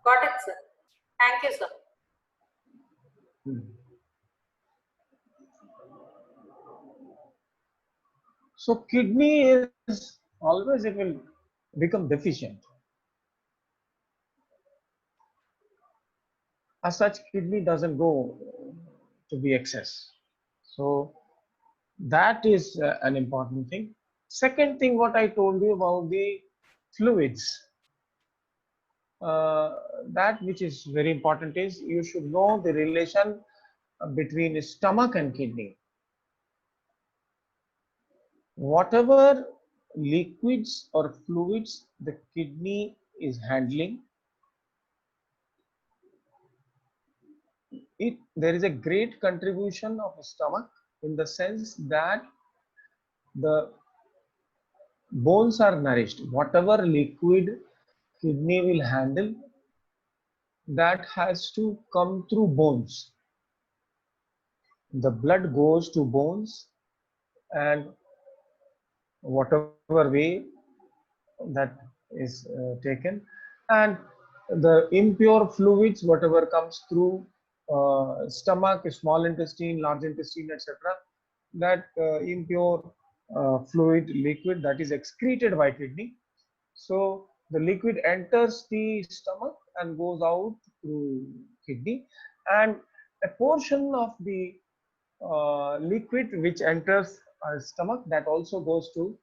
Got it, sir. Thank you, sir. So kidney is always, it will become deficient. As such, kidney doesn't go to be excess. So that is an important thing. Second thing, what I told you about the fluids, that which is very important is you should know the relation between stomach and kidney. Whatever liquids or fluids the kidney is handling, there is a great contribution of stomach, in the sense that the bones are nourished. Whatever liquid kidney will handle, that has to come through bones. The blood goes to bones, and whatever way that is taken, and the impure fluids, whatever comes through stomach, small intestine, large intestine, etc., that impure fluid liquid that is excreted by kidney. So the liquid enters the stomach and goes out through kidney, and a portion of the liquid which enters our stomach, that also goes to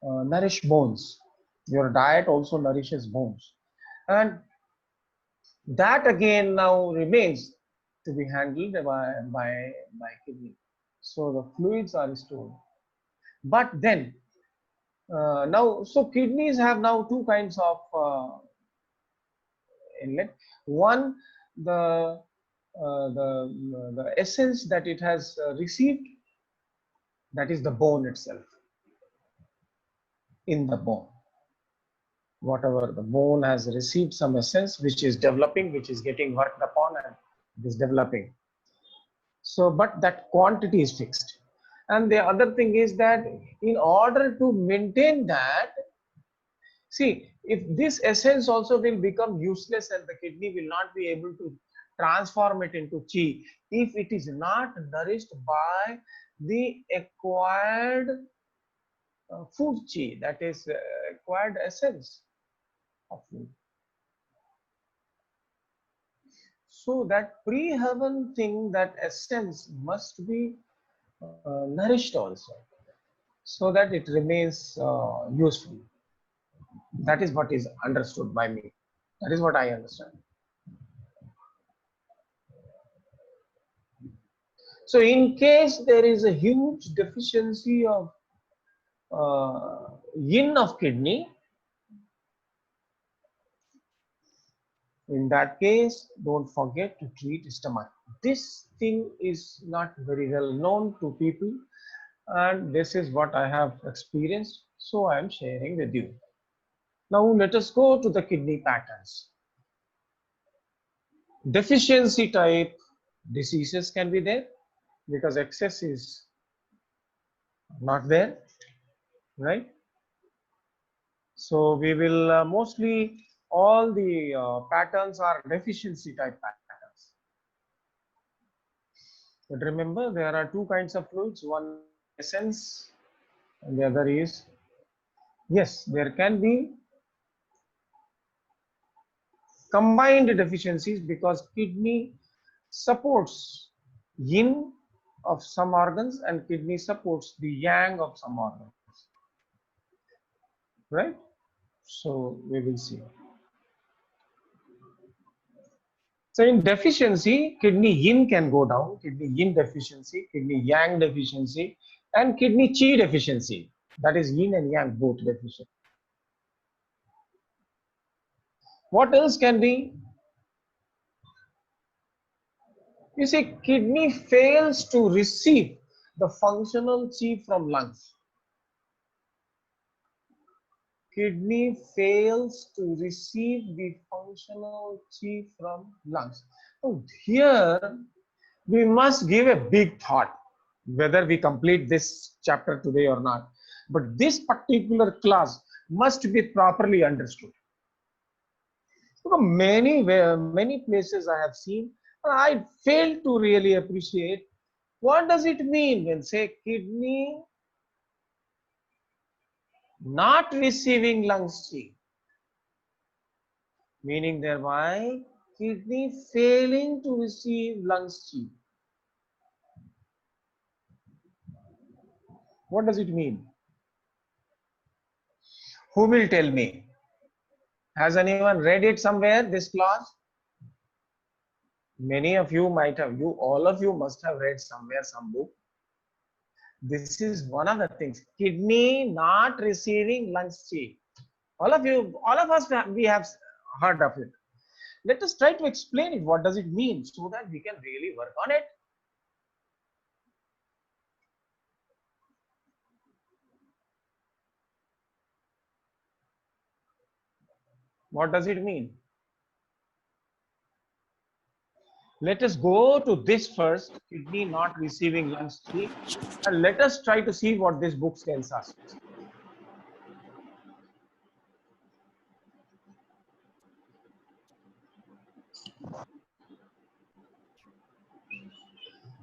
nourish bones. Your diet also nourishes bones, and that again now remains to be handled by kidney. So the fluids are stored. But then now, so kidneys have now two kinds of inlet. One, the essence that it has received, that is the bone itself. In the bone, whatever the bone has received some essence which is developing, which is getting worked upon, and it is developing. So, but that quantity is fixed. And the other thing is that in order to maintain that, see, if this essence also will become useless and the kidney will not be able to transform it into chi, if it is not nourished by the acquired food chi, that is acquired essence of food. So that pre-heaven thing, that essence must be nourished also, so that it remains useful. That is what is understood by me. That is what I understand. So in case there is a huge deficiency of yin of kidney, in that case, don't forget to treat stomach. This thing is not very well known to people, and this is what I have experienced, so I am sharing with you. Now let us go to the kidney patterns. Deficiency type diseases can be there because excess is not there, right? So we will mostly, all the patterns are deficiency type patterns. But remember, there are two kinds of fluids, one essence and the other is, yes, there can be combined deficiencies because kidney supports yin of some organs and kidney supports the yang of some organs, right? So we will see. So in deficiency, kidney yin can go down, kidney yin deficiency, kidney yang deficiency, and kidney chi deficiency. That is yin and yang both deficient. What else can be? You see, kidney fails to receive the functional chi from lungs. Kidney fails to receive the functional chi from lungs. So here we must give a big thought, whether we complete this chapter today or not. But this particular class must be properly understood. Many places I have seen, and I fail to really appreciate what does it mean when say kidney not receiving lungs chi, meaning thereby kidney failing to receive lungs chi. What does it mean? Who will tell me? Has anyone read it somewhere, this clause? Many of you might have, all of you must have read somewhere some book. This is one of the things, kidney not receiving lungs chi. All of us, we have heard of it. Let us try to explain it. What does it mean so that we can really work on it? What does it mean? Let us go to this first, kidney not receiving lungs chi, and let us try to see what this book tells us.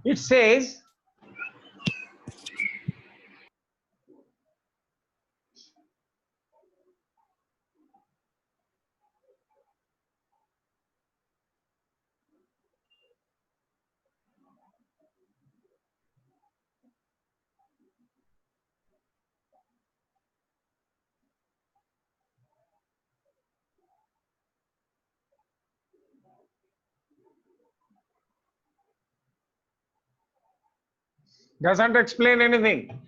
It says, doesn't explain anything.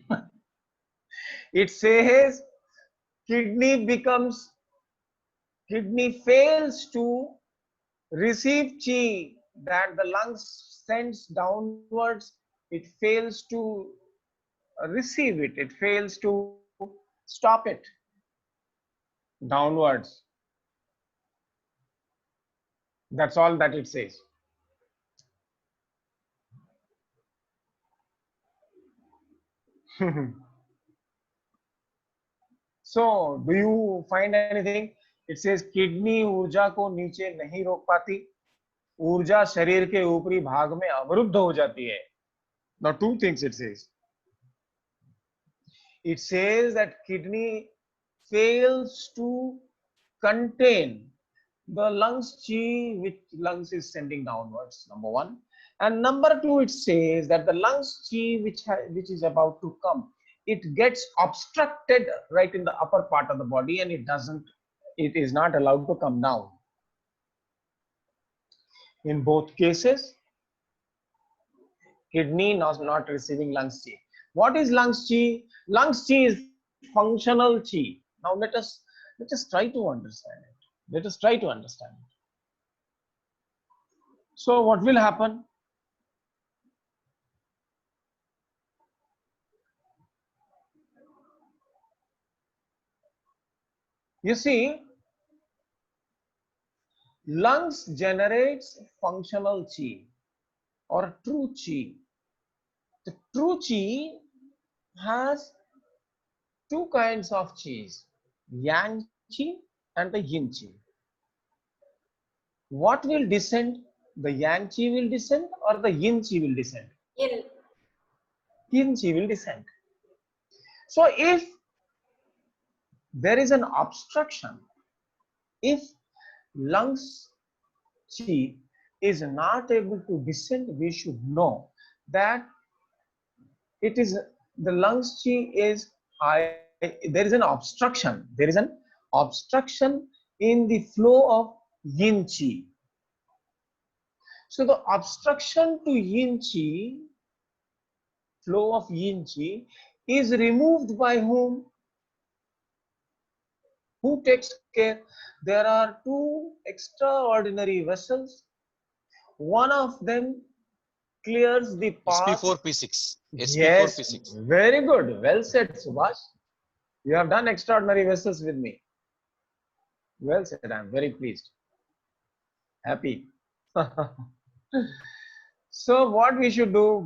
It says kidney fails to receive chi that the lungs sends downwards. It fails to receive it. It fails to stop it downwards. That's all that it says. So, do you find anything? It says kidney ऊर्जा को नीचे नहीं रोक पाती, ऊर्जा शरीर के ऊपरी भाग में अवरुद्ध हो जाती है. Now, two things it says. It says that kidney fails to contain the lungs chi which lungs is sending downwards, number one. And number two, it says that the lungs chi which is about to come, it gets obstructed right in the upper part of the body, and it is not allowed to come down. In both cases, kidney not receiving lungs chi. What is lungs chi? Lungs chi is functional chi. Now let us try to understand it. Let us try to understand it. So what will happen? You see, lungs generates functional chi or true chi. The true chi has two kinds of qis, yang chi and the yin chi. What will descend? The yang chi will descend or the yin chi will descend? Yin. Yin chi will descend. So if there is an obstruction, if lungs chi is not able to descend, we should know that it is the lungs chi is high. There is an obstruction. There is an obstruction in the flow of yin chi. So the obstruction to yin chi, flow of yin chi, is removed by whom? Who takes care? There are two extraordinary vessels. One of them clears the path. SP4P6. Yes, SP4P6. very good. Well said, Subhash. You have done extraordinary vessels with me. Well said. I am very pleased. Happy. So what we should do?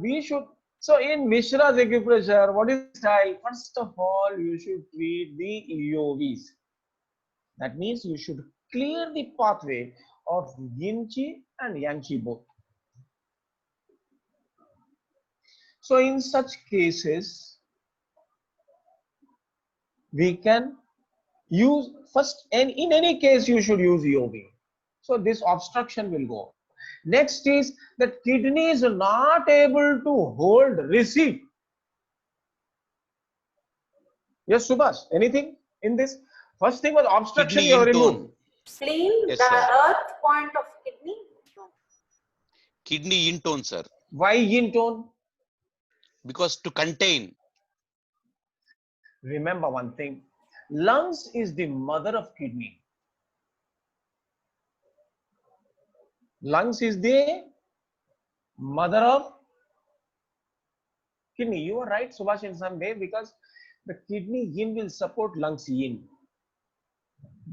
So in Mishra's acupressure, what is style? First of all, you should treat the EOVs. That means you should clear the pathway of yin qi and yang qi both. So in such cases, we can use first, and in any case you should use EOB. So this obstruction will go. Next is that kidney is not able to hold receive. Yes, Subhash, anything in this? First thing was obstruction, Kidney you have in removed. tone. Spleen, Yes, the sir. earth point of kidney. Kidney in tone, sir. Why yin tone? Because to contain. Remember one thing, lungs is the mother of kidney. Lungs is the mother of kidney. You are right, Subhash, in some way, because the kidney yin will support lungs yin.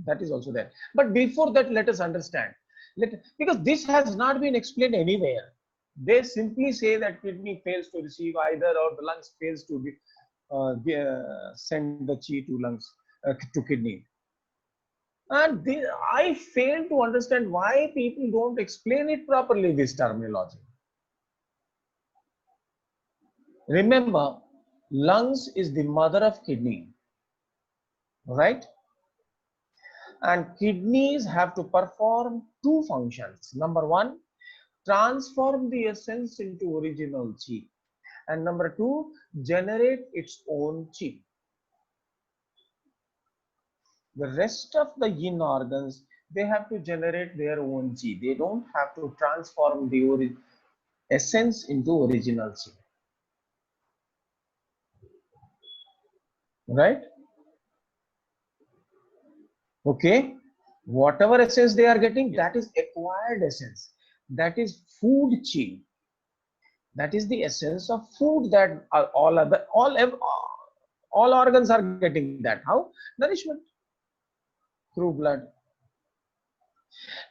That is also there. But before that, let us understand. Because this has not been explained anywhere. They simply say that kidney fails to receive either, or the lungs fails to send the chi to lungs, to kidney. And I fail to understand why people don't explain it properly, this terminology. Remember, lungs is the mother of kidney, right? And kidneys have to perform two functions. Number one, transform the essence into original chi. And number two, generate its own chi. The rest of the yin organs, they have to generate their own chi. They don't have to transform the essence into original chi. Right? Okay. Whatever essence they are getting, that is acquired essence. That is food chi. That is the essence of food that all organs are getting that. How? Nourishment through blood.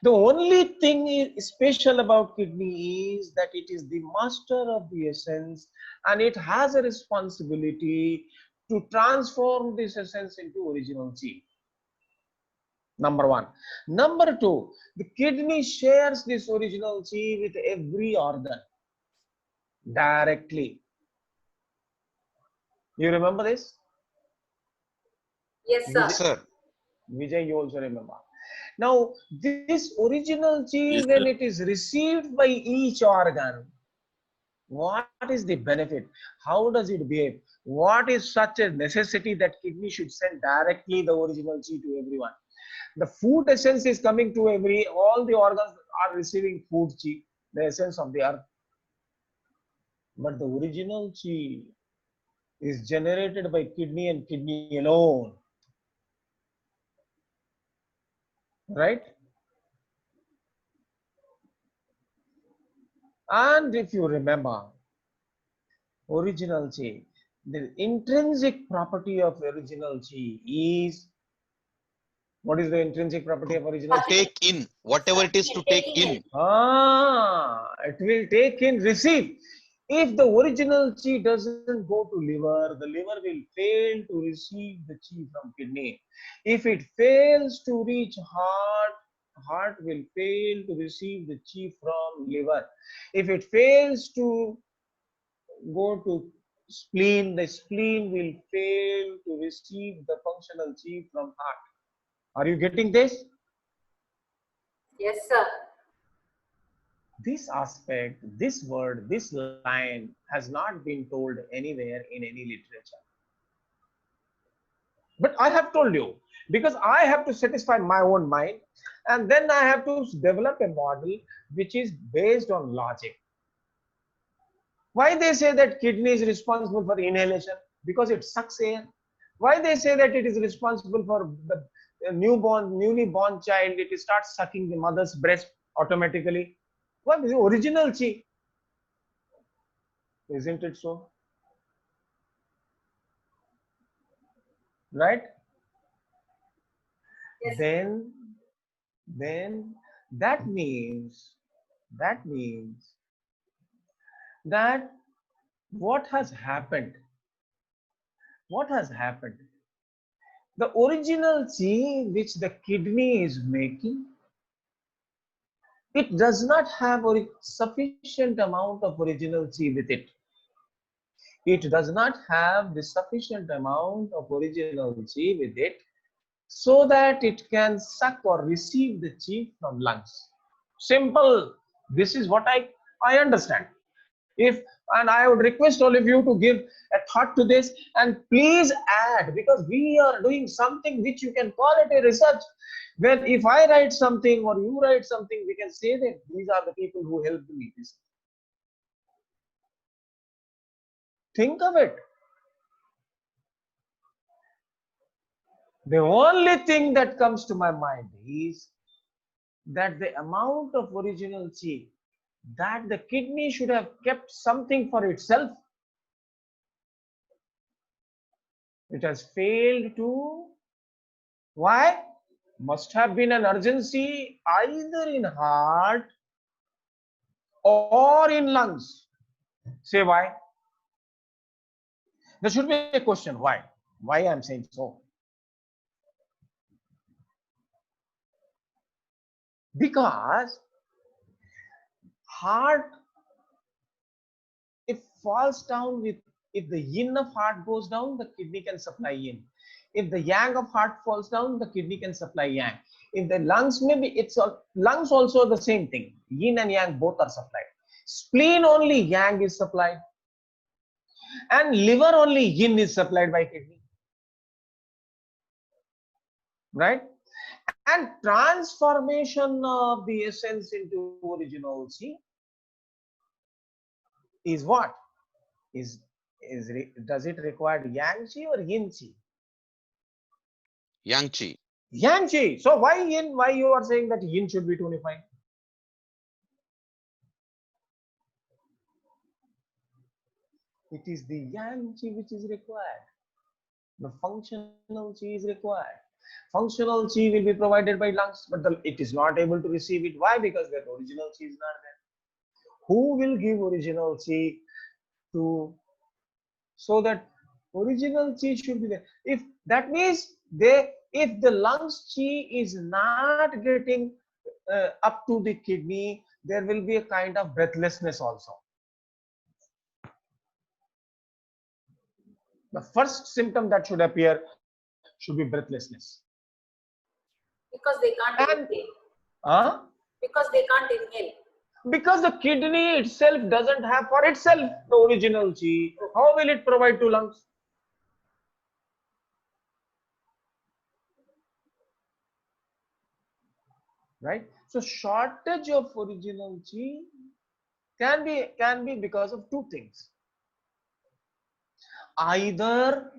The only thing special about kidney is that it is the master of the essence, and it has a responsibility to transform this essence into original chi. Number one. Number two, the kidney shares this original chi with every organ directly. You remember this? Yes, sir. Yes, sir. Vijay, you also remember. Now, this original chi, Yes, when sir. it is received by each organ, what is the benefit? How does it behave? What is such a necessity that kidney should send directly the original chi to everyone? The food essence is coming to all the organs are receiving food chi, the essence of the earth. But the original chi is generated by kidney and kidney alone. Right? And if you remember, original chi, the intrinsic property of original chi is, what is the intrinsic property of original chi? Take in. Whatever it is to take in. It will take in, receive. If the original chi doesn't go to liver, the liver will fail to receive the chi from kidney. If it fails to reach heart, heart will fail to receive the chi from liver. If it fails to go to spleen, the spleen will fail to receive the functional chi from heart. Are you getting this? Yes, sir. This aspect, this word, this line has not been told anywhere in any literature. But I have told you, because I have to satisfy my own mind, and then I have to develop a model which is based on logic. Why they say that kidney is responsible for inhalation? Because it sucks air. Why they say that it is responsible for the newly born child, it starts sucking the mother's breast automatically? What is the original chi? Isn't it so? Right? Yes. Then that means that what has happened? What has happened? the original chi which the kidney is making, it does not have sufficient amount of original chi with it. It does not have the sufficient amount of original chi with it so that it can suck or receive the chi from lungs. Simple. This is what I understand. If, and I would request all of you to give a thought to this and please add, because we are doing something which you can call it a research. When if I write something or you write something, we can say that these are the people who helped me. Think of it. The only thing that comes to my mind is that the amount of original chi that the kidney should have kept something for itself, it has failed to. Why? Must have been an urgency either in heart or in lungs. Say why? There should be a question. Why? Why I'm saying so? Because heart, if falls down with, if the yin of heart goes down, the kidney can supply yin. If the yang of heart falls down, the kidney can supply yang. If the lungs, maybe it's lungs also the same thing. Yin and yang both are supplied. Spleen only yang is supplied, and liver only yin is supplied by kidney. Right? And transformation of the essence into original chi is what? Does it require yang chi or yin chi? Yang chi. Yang chi. So why yin? Why you are saying that yin should be tonified? It is the yang chi which is required. The functional chi is required. Functional chi will be provided by lungs, but it is not able to receive it. Why? Because the original chi is not there. Who will give original chi to, so that original chi should be there? If that means if the lungs chi is not getting up to the kidney, there will be a kind of breathlessness also. The first symptom that should appear should be breathlessness. Because they can't And inhale. Because they can't inhale. because the kidney itself doesn't have for itself the original chi, how will it provide to lungs? Right? So shortage of original chi can be because of two things. Either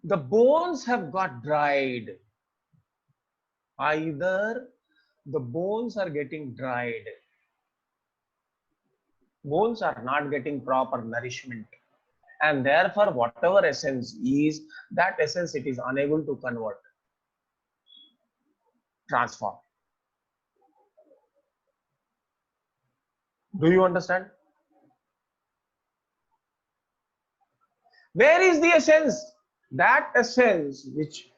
the bones have got dried, either the bones are getting dried, bones are not getting proper nourishment, and therefore whatever essence is, that essence it is unable to convert, transform. Do you understand? Where is the essence? That essence which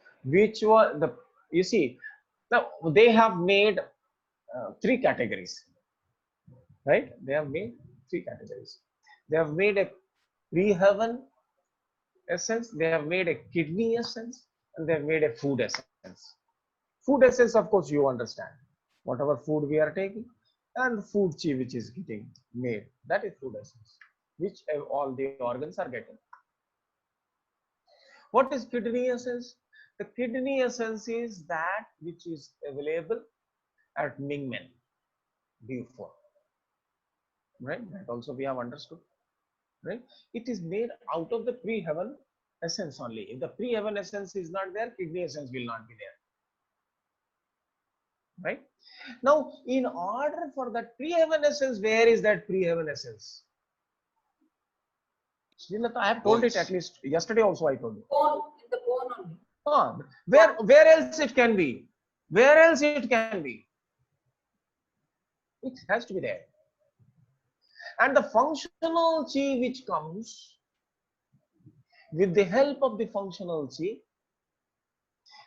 was the, you see, now they have made three categories, right? They have made three categories. They have made a pre-heaven essence, they have made a kidney essence, and they have made a food essence. Food essence, of course, you understand. Whatever food we are taking, and food chi which is getting made, that is food essence, which all the organs are getting. What is kidney essence? The kidney essence is that which is available at Mingmen, B4. Right? That also we have understood. Right? It is made out of the pre-heaven essence only. If the pre-heaven essence is not there, kidney essence will not be there. Right? Now, in order for that pre-heaven essence, where is that pre-heaven essence? Srilata, I have told Bones. it at least yesterday also I told you. Bone, in the bone only. Where else it can be? Where else it can be? It has to be there. And the functional chi which comes with the help of the functional qi,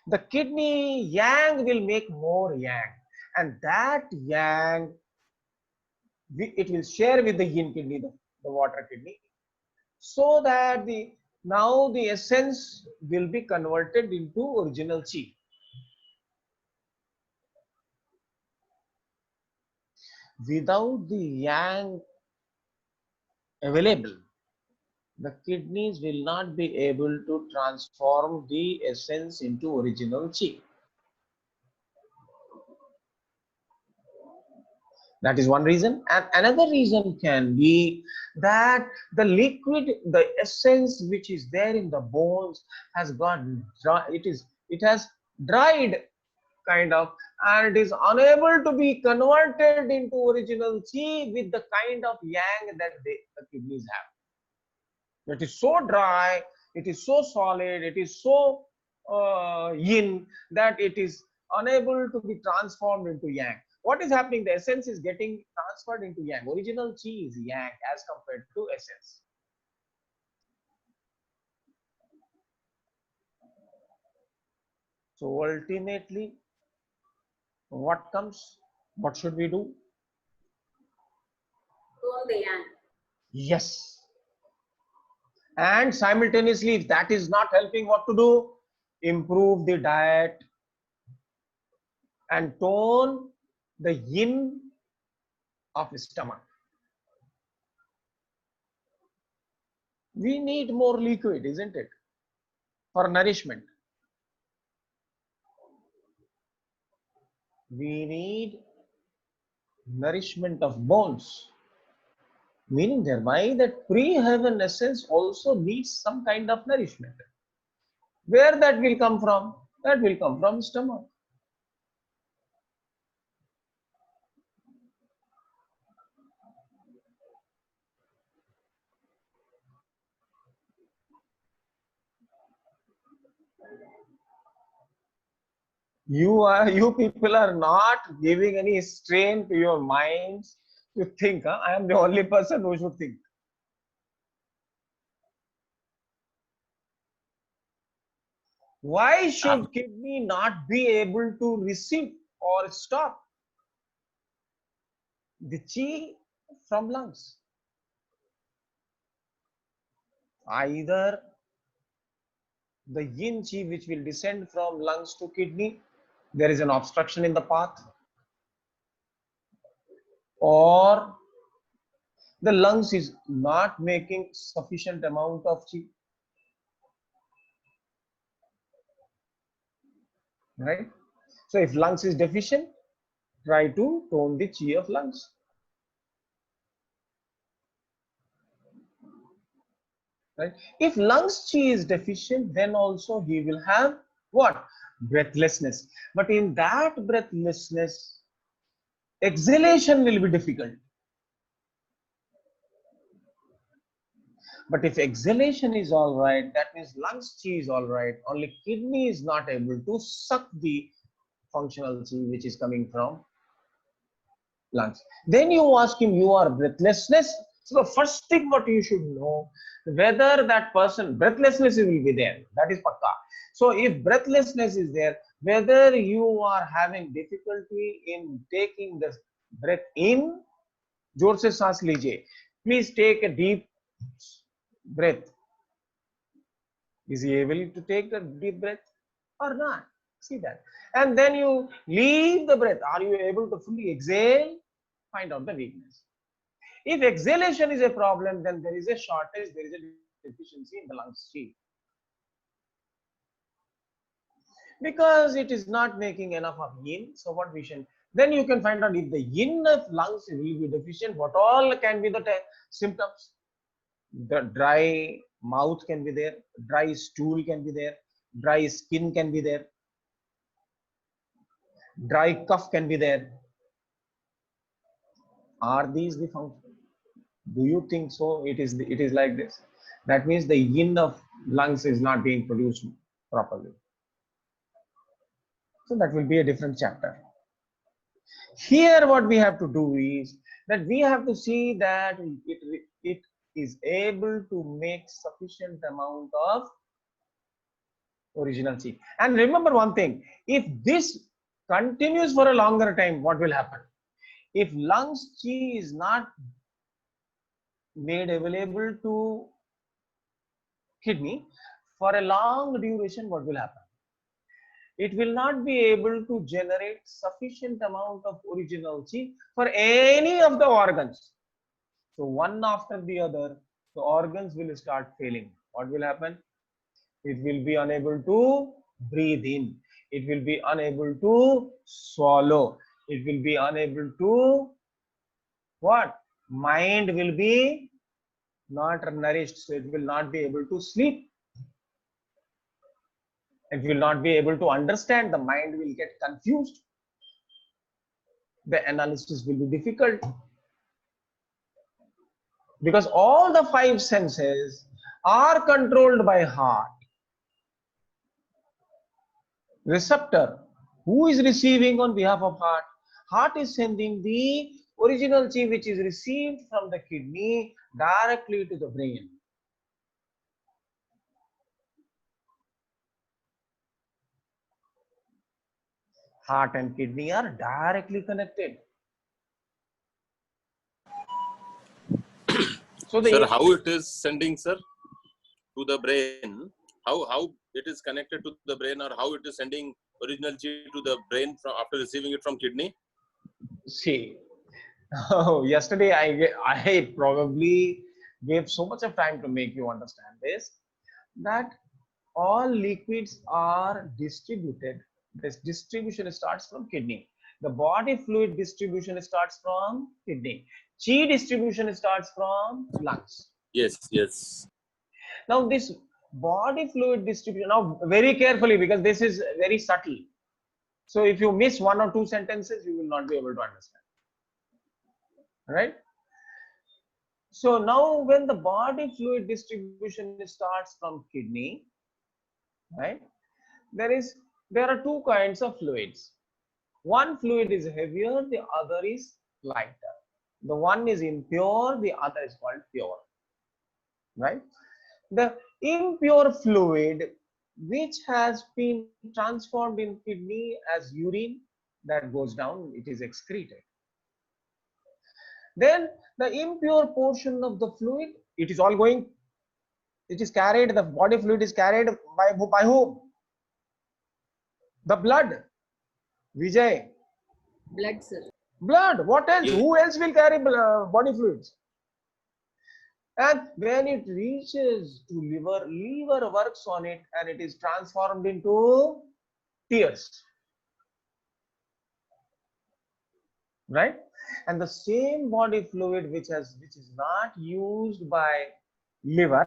the kidney yang will make more yang, and that yang it will share with the yin kidney, the water kidney, so that now the essence will be converted into original qi. Without the yang available, the kidneys will not be able to transform the essence into original qi. That is one reason. And another reason can be that the liquid, the essence which is there in the bones has got dry, it has dried kind of, and it is unable to be converted into original qi with the kind of yang that the kidneys have. It is so dry, it is so solid, it is so yin that it is unable to be transformed into yang. What is happening? The essence is getting transferred into yang. Original qi is yang as compared to essence. So ultimately, what comes? What should we do? Tone the yang. Yes. And simultaneously, if that is not helping, what to do? Improve the diet and tone the yin of stomach. We need more liquid, isn't it, for nourishment? We need nourishment of bones, meaning thereby that pre-heaven essence also needs some kind of nourishment. Where that will come from? That will come from stomach. You people are not giving any strain to your minds to think. Huh? I am the only person who should think. Why should kidney not be able to receive or stop the qi from lungs? Either the yin qi which will descend from lungs to kidney, there is an obstruction in the path, or the lungs is not making sufficient amount of qi, right? So if lungs is deficient, try to tone the qi of lungs. Right? If lungs qi is deficient, then also he will have what? Breathlessness. But in that breathlessness, exhalation will be difficult. But if exhalation is all right, that means lungs qi is all right. Only kidney is not able to suck the functional qi which is coming from lungs. Then you ask him, you are breathlessness. So the first thing what you should know, whether that person, breathlessness will be there. That is pakka. So if breathlessness is there, whether you are having difficulty in taking the breath in, जोर से सांस लीजिए. Please take a deep breath. Is he able to take a deep breath or not? See that. And then you leave the breath. Are you able to fully exhale? Find out the weakness. If exhalation is a problem, then there is a shortage, there is a deficiency in the lungs qi. Because it is not making enough of yin, so what we should, then you can find out if the yin of lungs will be deficient, what all can be the symptoms. The dry mouth can be there, dry stool can be there, dry skin can be there, dry cough can be there. Are these the functions? Do you think so? It is like this. That means the yin of lungs is not being produced properly. So that will be a different chapter. Here what we have to do is that we have to see that is able to make sufficient amount of original chi. And remember one thing, if this continues for a longer time, what will happen? If lungs chi is not made available to kidney for a long duration, what will happen? It will not be able to generate sufficient amount of original chi for any of the organs. So one after the other, the organs will start failing. What will happen? It will be unable to breathe in. It will be unable to swallow. It will be unable to what? Mind will be not nourished, so it will not be able to sleep. It will not be able to understand. The mind will get confused. The analysis will be difficult. Because all the five senses are controlled by heart. Receptor, who is receiving on behalf of heart? Heart is sending the original chi which is received from the kidney directly to the brain. Heart and kidney are directly connected. So Sir, how it is sending, sir, to the brain? How it is connected to the brain, or how it is sending original chi to the brain from after receiving it from kidney? See, yesterday I probably gave so much of time to make you understand this, that all liquids are distributed. This distribution starts from kidney. The body fluid distribution starts from kidney. Chi distribution starts from lungs. Yes, yes. Now this body fluid distribution, now very carefully, because this is very subtle. So if you miss one or two sentences, you will not be able to understand. Right? So now when the body fluid distribution starts from kidney, right, there are two kinds of fluids. One fluid is heavier, the other is lighter. The one is impure, the other is called pure. Right? The impure fluid which has been transformed in kidney as urine, that goes down, it is excreted. Then the impure portion of the fluid, it is all going, it is carried, the body fluid is carried by whom? The blood. Vijay. Blood, sir. Blood. What else? Yes. Who else will carry body fluids? And when it reaches to liver, liver works on it and it is transformed into tears. Right? And the same body fluid which is not used by liver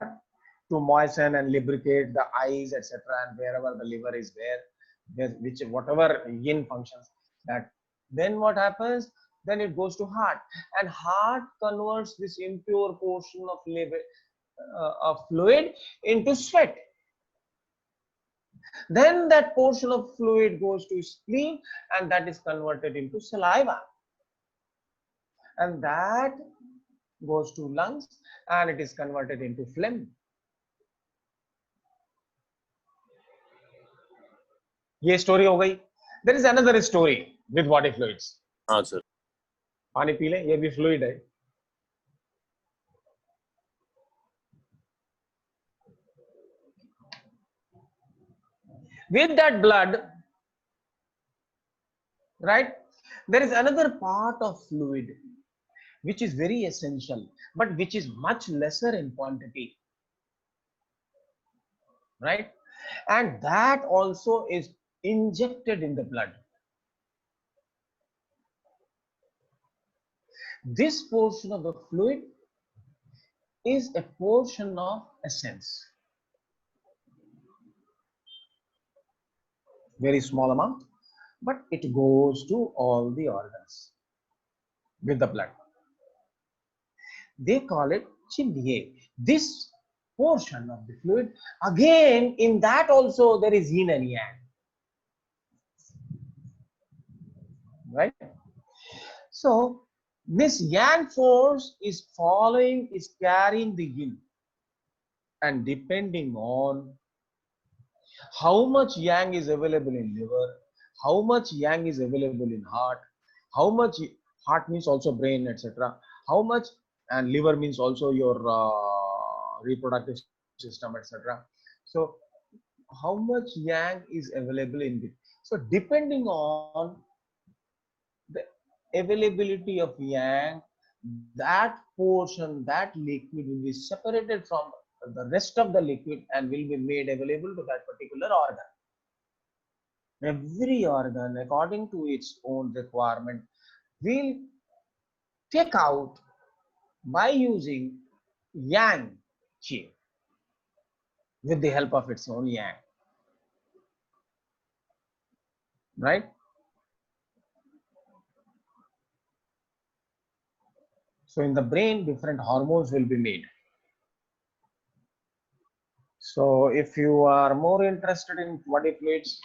to moisten and lubricate the eyes, etc., and wherever the liver is there, which whatever yin functions, that then what happens? Then it goes to heart, and heart converts this impure portion of liver of fluid into sweat. Then that portion of fluid goes to spleen, and that is converted into saliva, and that goes to lungs, and it is converted into phlegm. ये story हो गई. There is another story with body fluids. हाँ sir. पानी P लें, ये भी fluid है. With that blood, right, there is another part of fluid which is very essential, but which is much lesser in quantity, right, and that also is injected in the blood. This portion of the fluid is a portion of essence, very small amount, but it goes to all the organs with the blood. They call it chindiye. This portion of the fluid, again, in that also there is yin and yang, right? So This yang force is carrying the yin, and depending on how much yang is available in liver, how much yang is available in heart, how much heart means also brain, etc. How much, and liver means also your reproductive system, etc. So how much yang is available in it. So depending on the availability of yang, that portion, that liquid will be separated from the rest of the liquid and will be made available to that particular organ. Every organ, according to its own requirement, will take out by using yang qi with the help of its own yang, right? So in the brain, different hormones will be made. So if you are more interested in body fluids,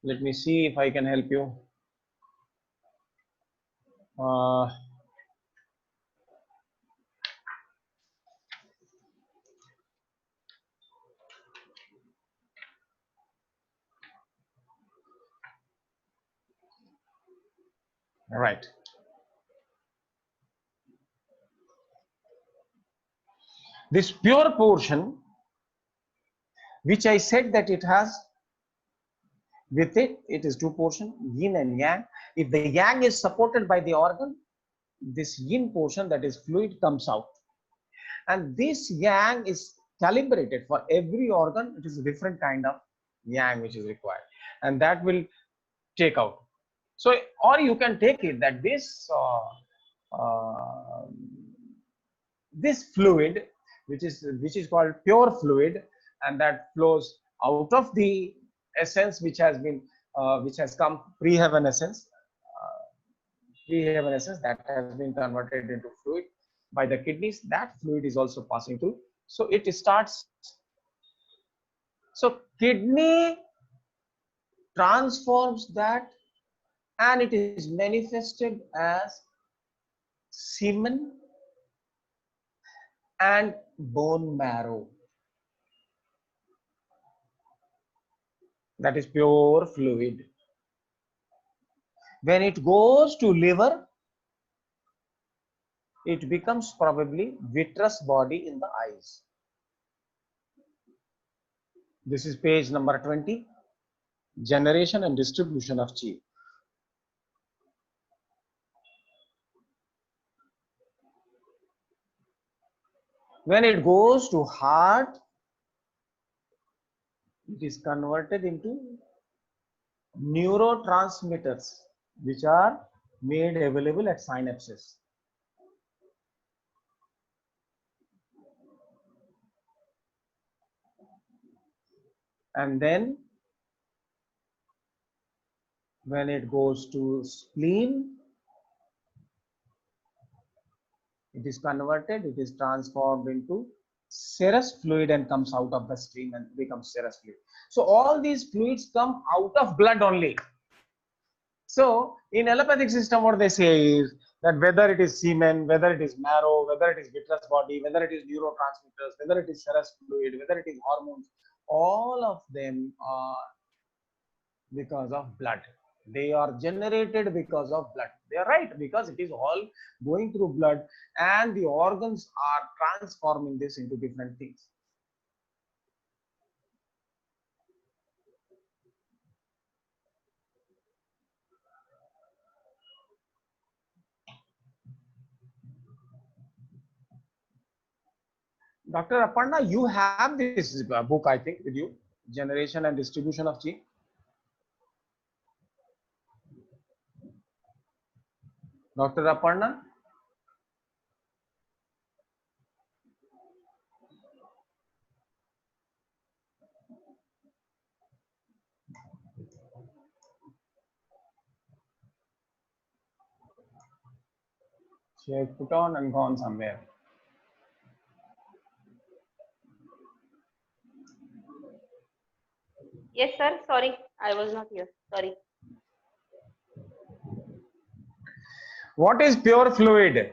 let me see if I can help you. Right. This pure portion, which I said that it has with it is two portion, yin and yang. If the yang is supported by the organ, this yin portion, that is fluid, comes out. And this yang is calibrated for every organ. It is a different kind of yang which is required, and that will take out. So, or you can take it that this this fluid, which is called pure fluid, and that flows out of the essence which has been which has come pre-heaven essence, that has been converted into fluid by the kidneys. That fluid is also passing through. So it starts. So kidney transforms that, and it is manifested as semen and bone marrow. That is pure fluid. When it goes to liver, it becomes probably vitreous body in the eyes. This is page number 20, generation and distribution of chi. When it goes to heart, it is converted into neurotransmitters, which are made available at synapses. And then when it goes to spleen, it is converted, it is transformed into serous fluid and comes out of the stream and becomes serous fluid. So all these fluids come out of blood only. So in allopathic system, what they say is that whether it is semen, whether it is marrow, whether it is vitreous body, whether it is neurotransmitters, whether it is serous fluid, whether it is hormones, all of them are because of blood. They are generated because of blood. They are right, because it is all going through blood, and the organs are transforming this into different things. Dr. Aparna, you have this book, I think, with you, Generation and Distribution of Chi. Dr. Aparna? She has put on and gone somewhere. Yes, sir. Sorry, I was not here. Sorry. What is pure fluid?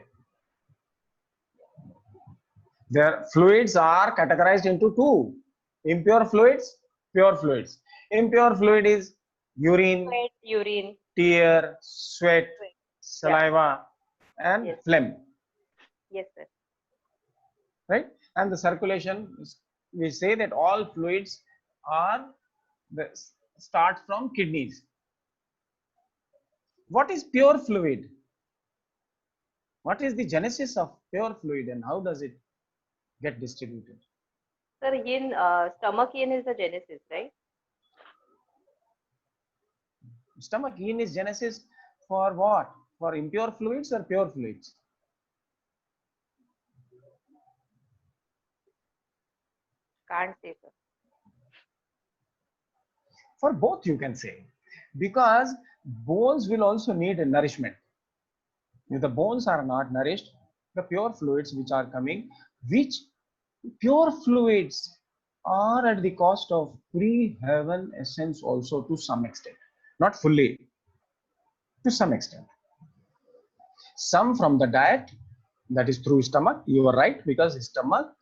Their fluids are categorized into two: impure fluids, pure fluids. Impure fluid is urine, Sweat, urine. tear, sweat, Sweat. saliva, and Yes. phlegm, Yes, sir. right? And the circulation, we say that all fluids are start from kidneys. What is pure fluid? What is the genesis of pure fluid and how does it get distributed? Sir, yin, stomach yin is the genesis, right? Stomach yin is genesis for what? For impure fluids or pure fluids? Can't say, sir. For both you can say, because bones will also need nourishment. If the bones are not nourished, the pure fluids which are coming, which pure fluids are at the cost of pre-heaven essence also to some extent, not fully, to some extent. Some from the diet, that is through stomach, you are right, because stomach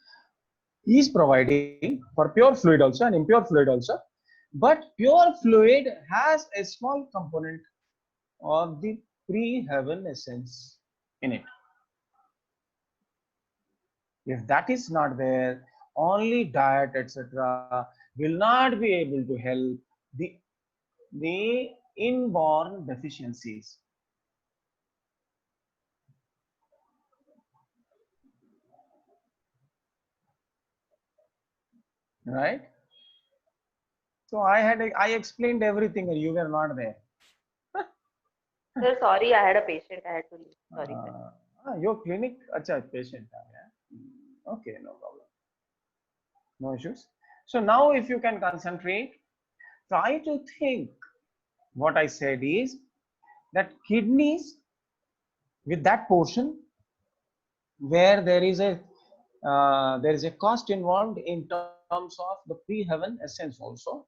is providing for pure fluid also and impure fluid also, but pure fluid has a small component of the pre-heaven essence in it. If that is not there, only diet etc. will not be able to help the inborn deficiencies. Right? So I explained everything and you were not there. Sir, sorry, I had a patient. I had to leave. Sorry, sir. Your clinic, acha, patient. Okay, no problem. No issues. So now if you can concentrate, try to think. What I said is that kidneys, with that portion where there is a cost involved in terms of the pre-heaven essence also.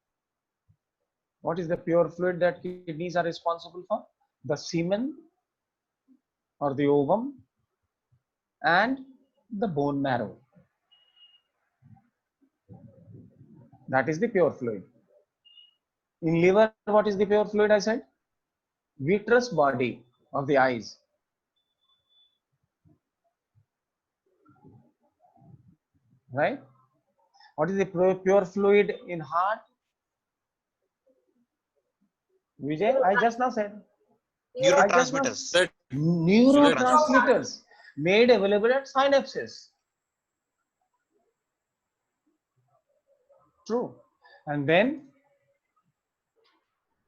What is the pure fluid that kidneys are responsible for? The semen or the ovum and the bone marrow. That is the pure fluid. In liver, what is the pure fluid I said? Vitreous body of the eyes. Right? What is the pure fluid in heart? Vijay, I just now said. Neurotransmitters. Neurotransmitters made available at synapses. True. And then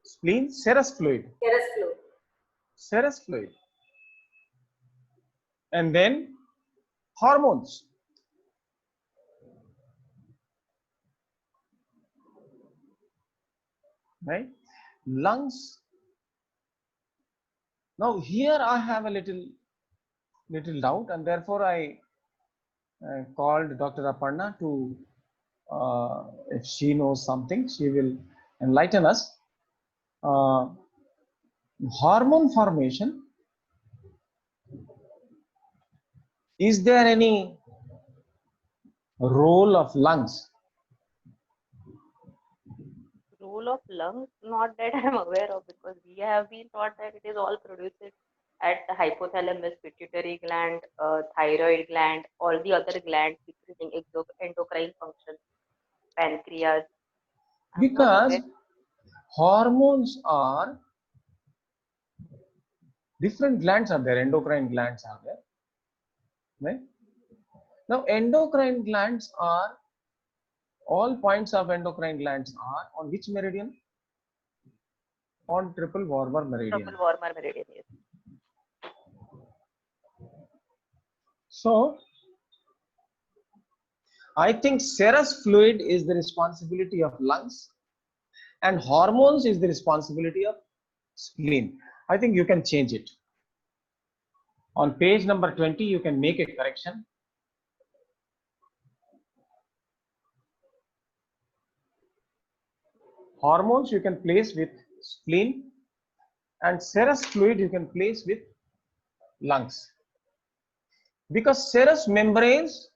spleen, serous fluid. Serous fluid. Serous fluid. And then hormones. Right? Lungs. Now here I have a little doubt, and therefore I called Dr. Aparna to, if she knows something, she will enlighten us. Hormone formation, is there any role of lungs? Role of lungs, not that I'm aware of, because we have been taught that it is all produced at the hypothalamus, pituitary gland, thyroid gland, all the other glands secreting endocrine function, pancreas. I'm not Because aware. hormones are, different glands are there, endocrine glands are there, right? Now endocrine glands are, all points of endocrine glands are on which meridian? On triple Warmer meridian. Triple Warmer meridian, yes. So I think serous fluid is the responsibility of lungs and hormones is the responsibility of spleen. I think you can change it. On page number 20, you can make a correction. Hormones you can place with spleen and serous fluid you can place with lungs, because serous membranes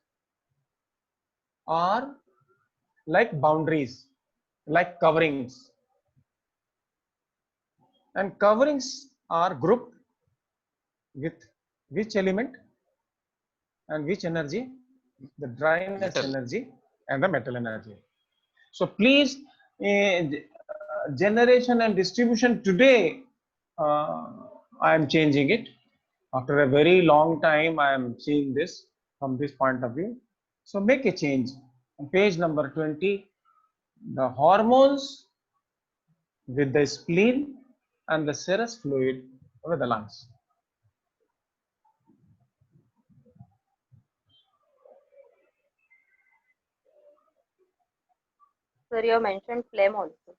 are like boundaries, like coverings, and coverings are grouped with which element and which energy? The dryness Metal. energy and the metal energy. So please, generation and distribution today, I am changing it. After a very long time, I am seeing this from this point of view. So make a change. On page number 20, the hormones with the spleen and the serous fluid with the lungs. Sir, you have mentioned phlegm also.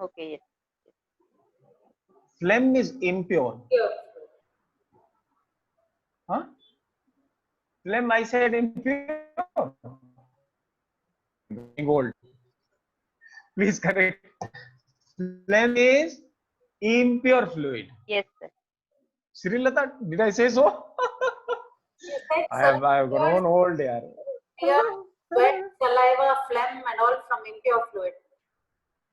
Okay, yes. Phlegm is impure. Here. Huh? Phlegm, I said impure. Gold. Please correct. Phlegm is impure fluid. Yes, sir. Srilata, did I say so? You said I have grown old here. Here, sweat, saliva, phlegm, and all from impure fluid.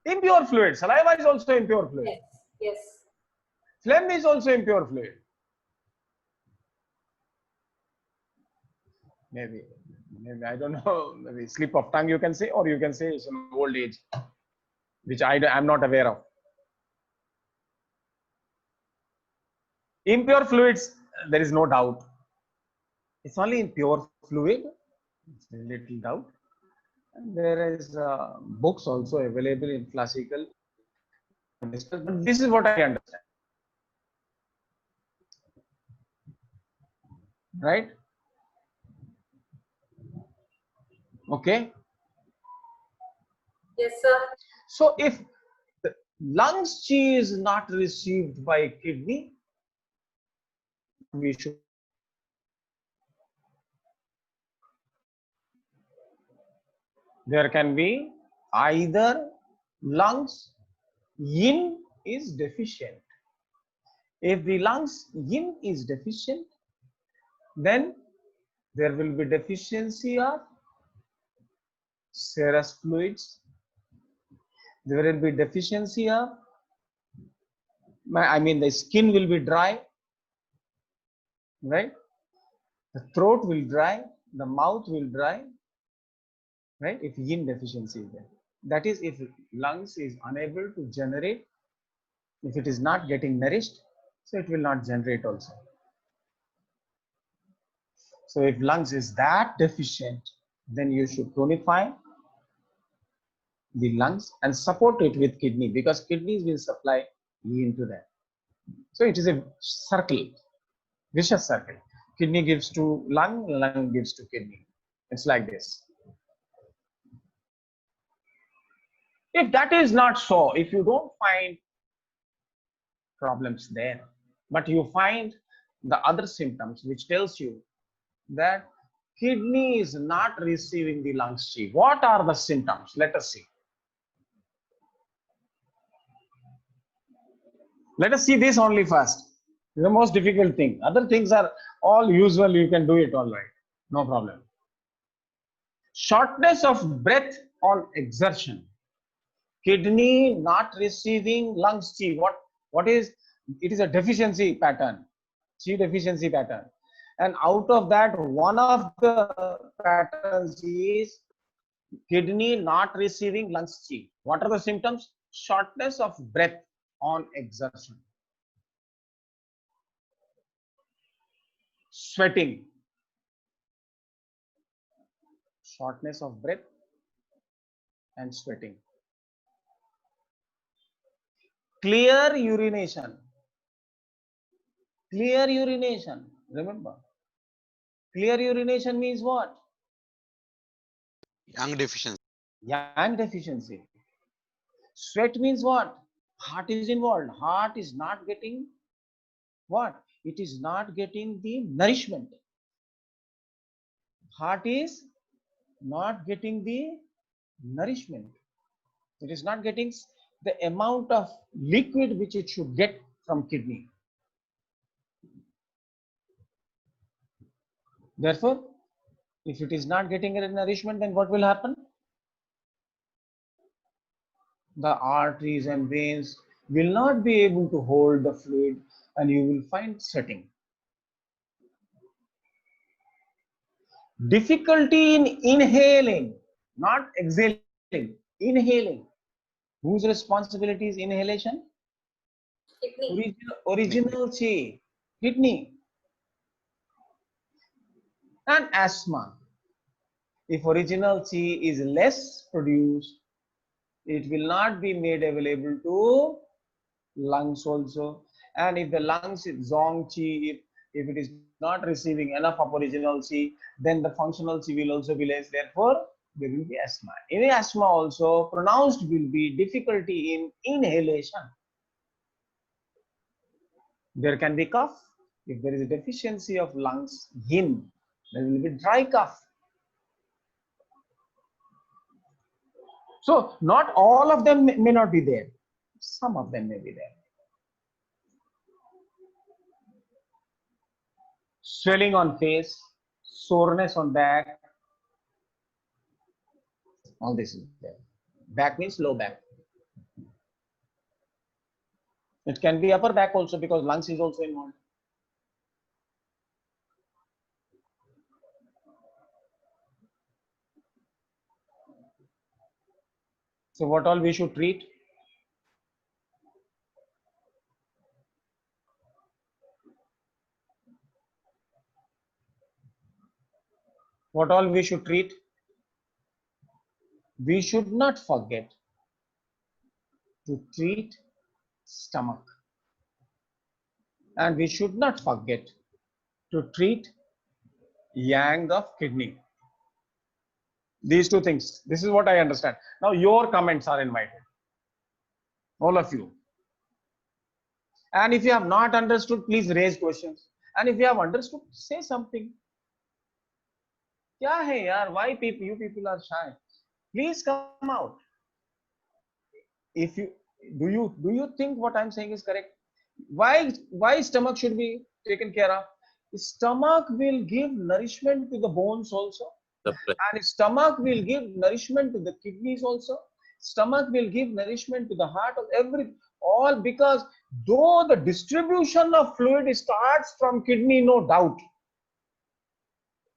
Impure fluid. Saliva is also impure fluid. Yes. Yes. Phlegm is also impure fluid. Maybe I don't know. Maybe slip of tongue you can say, or you can say some old age, which I am not aware of. Impure fluids, there is no doubt. It's only in pure fluid. It's a little doubt. And there is books also available in classical. But this is what I understand. Right? Okay. Yes, sir. So if the lungs chi is not received by kidney, we should. There can be either lungs yin is deficient. If the lungs yin is deficient, then there will be deficiency of serous fluids. There will be deficiency of, I mean, the skin will be dry, right? The throat will dry, the mouth will dry, right? If yin deficiency is there. That is, if lungs is unable to generate, if it is not getting nourished, so it will not generate also. So if lungs is that deficient, then you should tonify the lungs and support it with kidney, because kidneys will supply yin to that. So it is a circle, vicious circle. Kidney gives to lung, lung gives to kidney. It's like this. If that is not so, if you don't find problems there, but you find the other symptoms which tells you that kidney is not receiving the lungs chi, what are the symptoms? Let us see. Let us see this only first. The most difficult thing. Other things are all usual, you can do it all right, no problem. Shortness of breath on exertion. Kidney not receiving lungs chi. What is it? Is a deficiency pattern, chi deficiency pattern, and out of that, one of the patterns is kidney not receiving lungs chi. What are the symptoms? Shortness of breath on exertion, sweating, shortness of breath and sweating. Clear urination. Clear urination. Remember, clear urination means what? Yang deficiency. Yang deficiency. Sweat means what? Heart is involved. Heart is not getting what? It is not getting the nourishment. Heart is not getting the nourishment. It is not getting the amount of liquid which it should get from kidney. Therefore, if it is not getting nourishment, then what will happen? The arteries and veins will not be able to hold the fluid and you will find sweating. Difficulty in inhaling, not exhaling, inhaling. Whose responsibility is inhalation? Kidney. Original chi, kidney. And asthma. If original chi is less produced, it will not be made available to lungs also. And if the lungs is zong chi, if it is not receiving enough of original chi, then the functional chi will also be less. Therefore, there will be asthma. In asthma also, pronounced will be difficulty in inhalation. There can be cough. If there is a deficiency of lungs, yin, there will be dry cough. So not all of them may not be there. Some of them may be there. Swelling on face, soreness on back, all this is there. Back means low back. It can be upper back also because lungs is also involved. So what all we should treat? What all we should treat? We should not forget to treat stomach. And we should not forget to treat yang of kidney. These two things. This is what I understand. Now your comments are invited. All of you. And if you have not understood, please raise questions. And if you have understood, say something. Kya hai yaar? Why you people are shy? Please come out. If you do you think what I'm saying is correct? Why stomach should be taken care of? Stomach will give nourishment to the bones also. And stomach will give nourishment to the kidneys also. Stomach will give nourishment to the heart of everything. All because though the distribution of fluid starts from kidney, no doubt.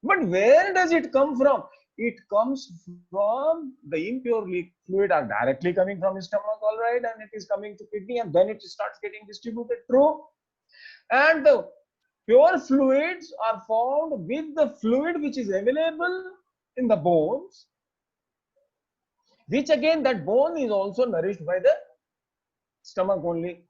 But where does it come from? It comes from the impure fluid are directly coming from his stomach, all right, and it is coming to kidney, and then it starts getting distributed through. And the pure fluids are found with the fluid which is available in the bones, which again that bone is also nourished by the stomach only.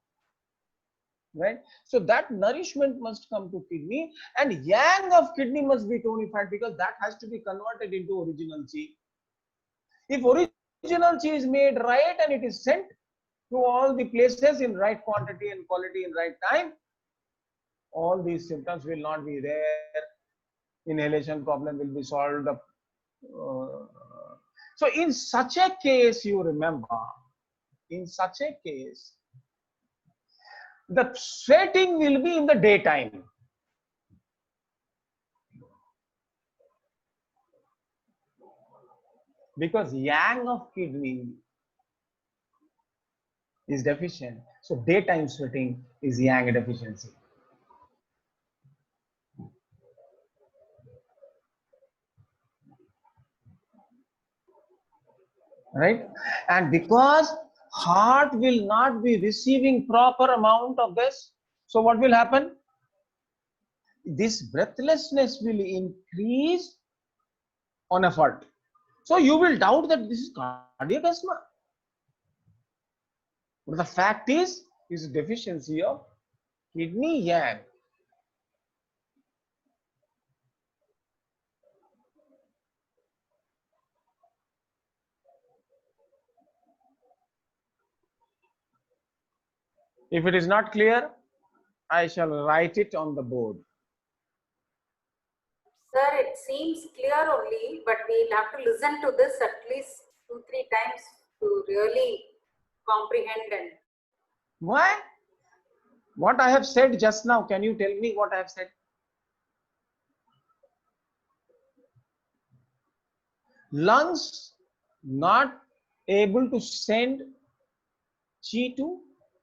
Right, so that nourishment must come to kidney, and yang of kidney must be tonified because that has to be converted into original chi. If original chi is made right and it is sent to all the places in right quantity and quality in right time, all these symptoms will not be there. Inhalation problem will be solved. So in such a case, you remember, in such a case, the sweating will be in the daytime. Because yang of kidney is deficient. So daytime sweating is yang deficiency. Right? And because heart will not be receiving proper amount of this, so what will happen? This breathlessness will increase on effort. So you will doubt that this is cardiac asthma. But the fact is a deficiency of kidney yang. If it is not clear, I shall write it on the board. Sir, it seems clear only, but we'll have to listen to this at least 2-3 times to really comprehend. And why? What I have said just now, can you tell me what I have said? lungs not able to send chi to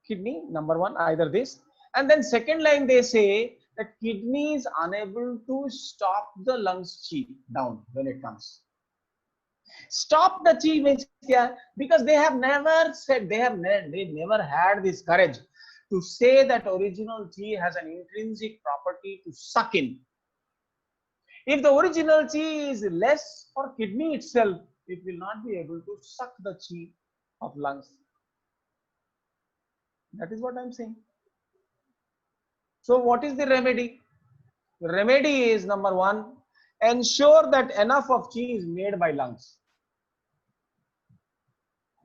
kidney, number one, either this. And then second line they say that kidney is unable to stop the lungs chi down when it comes. Stop the chi means kya? Because they have never said, they never had this courage to say that original chi has an intrinsic property to suck in. If the original chi is less for kidney itself, it will not be able to suck the chi of lungs. That is what I am saying. So what is the remedy? The remedy is, number one, ensure that enough of chi is made by lungs.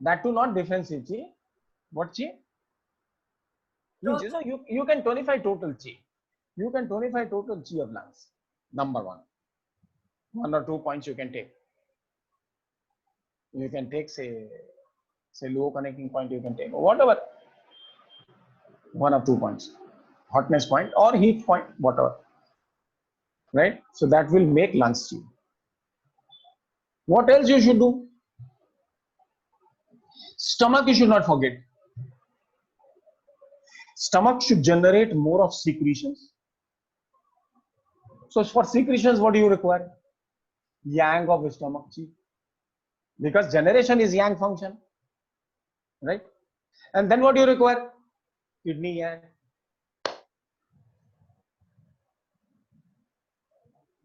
That too not defensive chi. What chi? You can tonify total chi. You can tonify total chi of lungs. Number one. 1 or 2 points you can take. You can take say low connecting point, you can take whatever. 1 or 2 points. Hotness point or heat point, whatever. Right? So that will make lungs chi. What else you should do? Stomach you should not forget. Stomach should generate more of secretions. So for secretions, what do you require? Yang of stomach chi. Because generation is yang function. Right? And then what do you require? Kidney yang.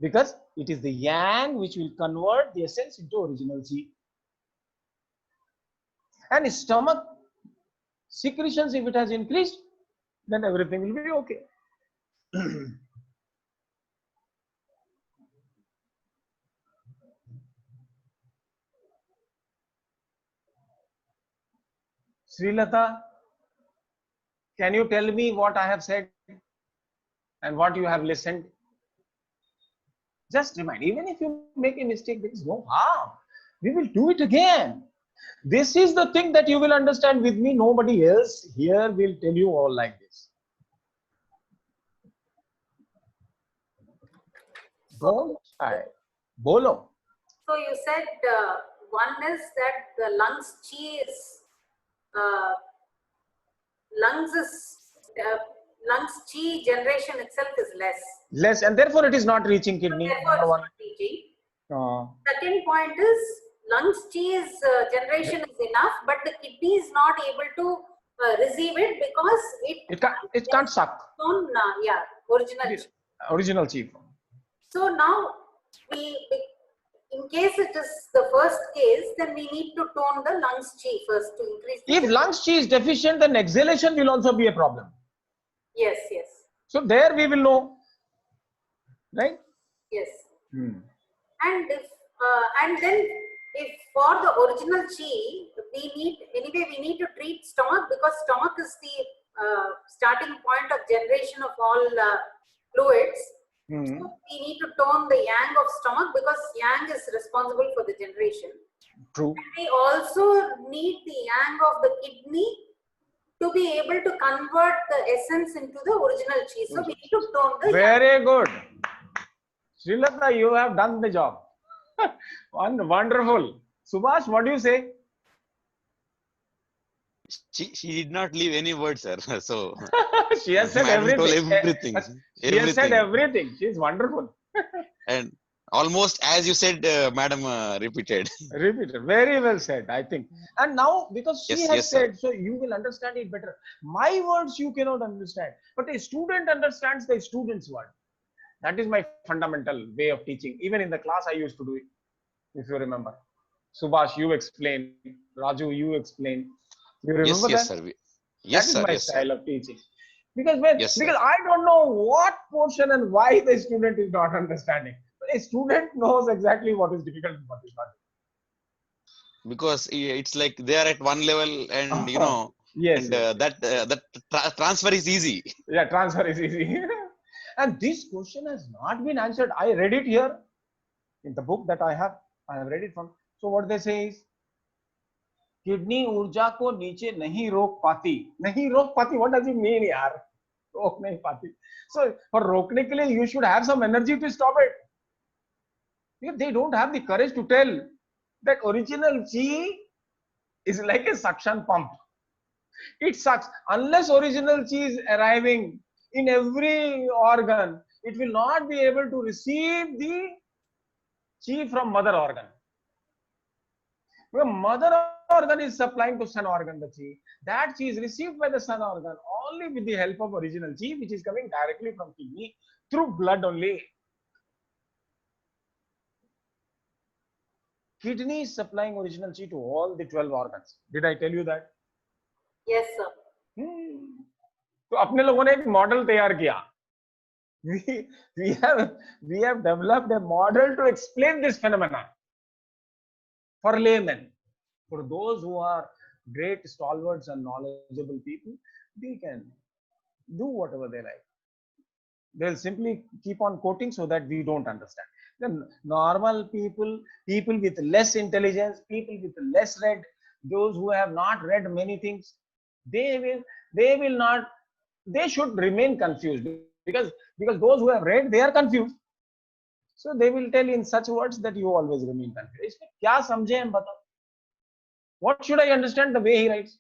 Because it is the yang which will convert the essence into original chi. And stomach secretions, if it has increased, then everything will be okay. Srilata, can you tell me what I have said and what you have listened? Just remind, even if you make a mistake, there is no harm. We will do it again. This is the thing that you will understand with me. Nobody else here will tell you all like this. Don't try. Bolo. So you said one is that the lungs chi is lungs chi generation itself is less. Less, and therefore it is not reaching kidney. Therefore, it's not reaching. Second point is lungs chi's generation is enough, but the kidney is not able to receive it because it can't suck. Original chi. So now in case it is the first case, then we need to tone the lungs chi first to increase. If lungs chi is deficient, then exhalation will also be a problem. Yes, yes. So there we will know, right? Yes. And then if for the original chi, we need to treat stomach because stomach is the starting point of generation of all fluids. So we need to tone the yang of stomach because yang is responsible for the generation. True. And we also need the yang of the kidney to be able to convert the essence into the original chi. So we need to tone the Very good. Srilata, you have done the job. Wonderful. Subhash, what do you say? She did not leave any word, sir. So she has said everything. She has said everything. She is wonderful. And almost as you said, madam repeated. Very well said, I think. And now because she has said, so you will understand it better. My words you cannot understand, but a student understands the student's word. That is my fundamental way of teaching. Even in the class I used to do it, if you remember. Subhash, you explain. Raju, you explain. You remember yes, that? Sir. Yes, that is sir. my style of teaching. Because because sir. I don't know what portion and why the student is not understanding. But a student knows exactly what is difficult and what is not. Because it's like they are at one level, and you know, yes, and that transfer is easy. Yeah, transfer is easy. And this question has not been answered. I read it here in the book that I have read it from. So what they say is, kidney ऊर्जा को नीचे नहीं रोक पाती. नहीं रोक पाती, what does it mean यार? रोक नहीं पाती. So for रोकने के लिए you should have some energy to stop it. If they don't have the courage to tell, that original chi is like a suction pump. It sucks. Unless original chi is arriving in every organ, it will not be able to receive the chi from mother organ. When mother organ is supplying to son organ the chi, that chi is received by the son organ only with the help of original chi, which is coming directly from kidney through blood only. Kidney is supplying original chi to all the 12 organs. Did I tell you that? Yes, sir. तो अपने लोगों ने एक model तैयार किया. We have developed a model to explain this phenomenon for laymen. For those who are great stalwarts and knowledgeable people, they can do whatever they like. They'll simply keep on quoting so that we don't understand. The normal people, people with less intelligence, people with less read, those who have not read many things, they should remain confused, because those who have read, they are confused. So they will tell in such words that you always remain confused. इसमें क्या समझे हम बताओ? What should I understand the way he writes?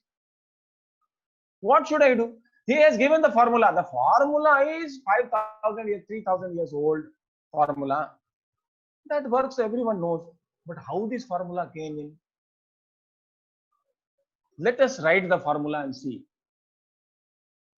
What should I do? He has given the formula. The formula is 5,000 years, 3,000 years old formula. That works, everyone knows. But how this formula came in? Let us write the formula and see.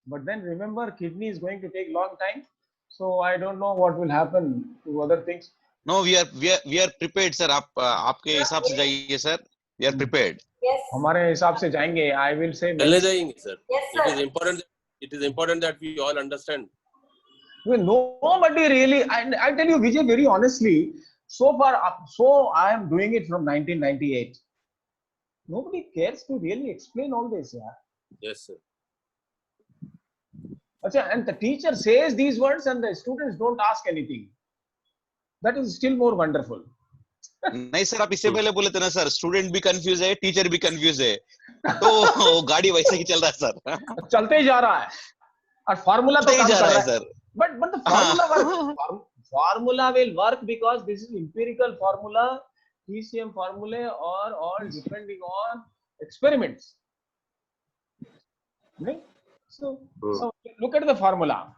But then remember, kidney is going to take long time. So I don't know what will happen to other things. No, we are prepared, sir. आप आपके हिसाब से जाइए, sir. We are prepared. Yes. हमारे हिसाब से जाएंगे. I will say. चले जाएंगे, sir. Yes, It sir. is important. It is important that we all understand. Well, nobody really. I tell you, Vijay, very honestly. So far, so I am doing it from 1998. Nobody cares to really explain all this, yeah. Yes, sir. And the teacher says these words and the students don't ask anything. That is still more wonderful. नहीं sir, आप इससे पहले बोले थे ना sir, student भी confuse है, teacher भी कंफ्यूज है, तो गाड़ी वैसे ही चल रहा है सर. चलते ही जा रहा है और फार्मूला तो काम जा कर रहा रहा है है. Sir. But the formula will work because this is empirical formula. TCM formulae are all depending on experiments. Right? So look at the formula.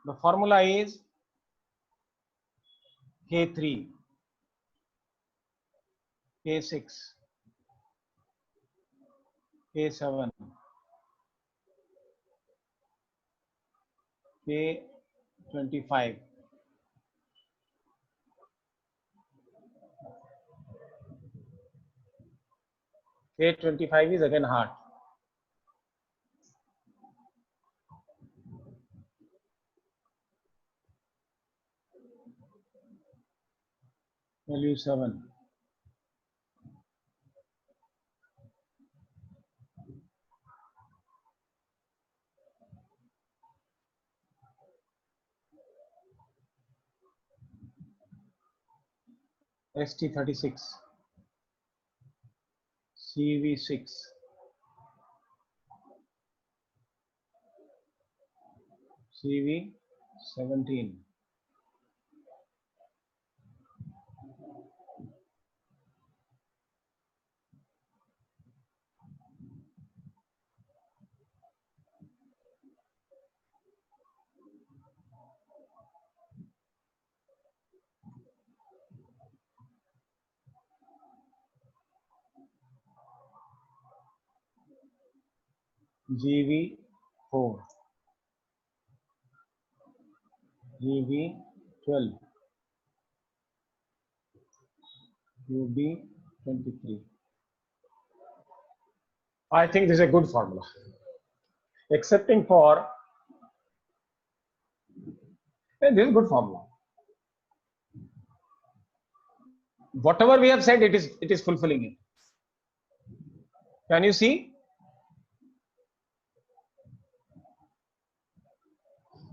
The formula is K3, K6, K7, K25. K25 is again heart. Value 7. ST36, CV6, CV17, GV4, GV12, UB23. I think this is a good formula. Excepting for, this is a good formula. Whatever we have said, it is fulfilling it. Can you see?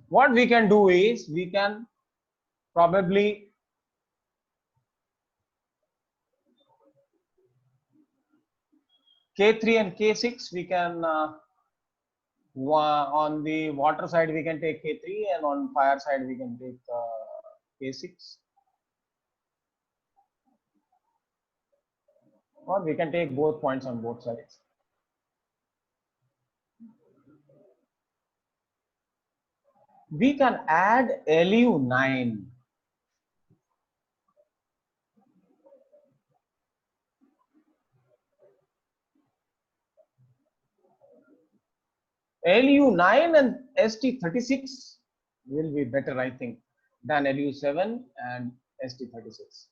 What we can do is, we can probably K3 and K6, we can on the water side we can take K3, and on fire side we can take K6, or we can take both points on both sides. We can add LU9. LU9 and ST36 will be better, I think, than LU7 and ST36.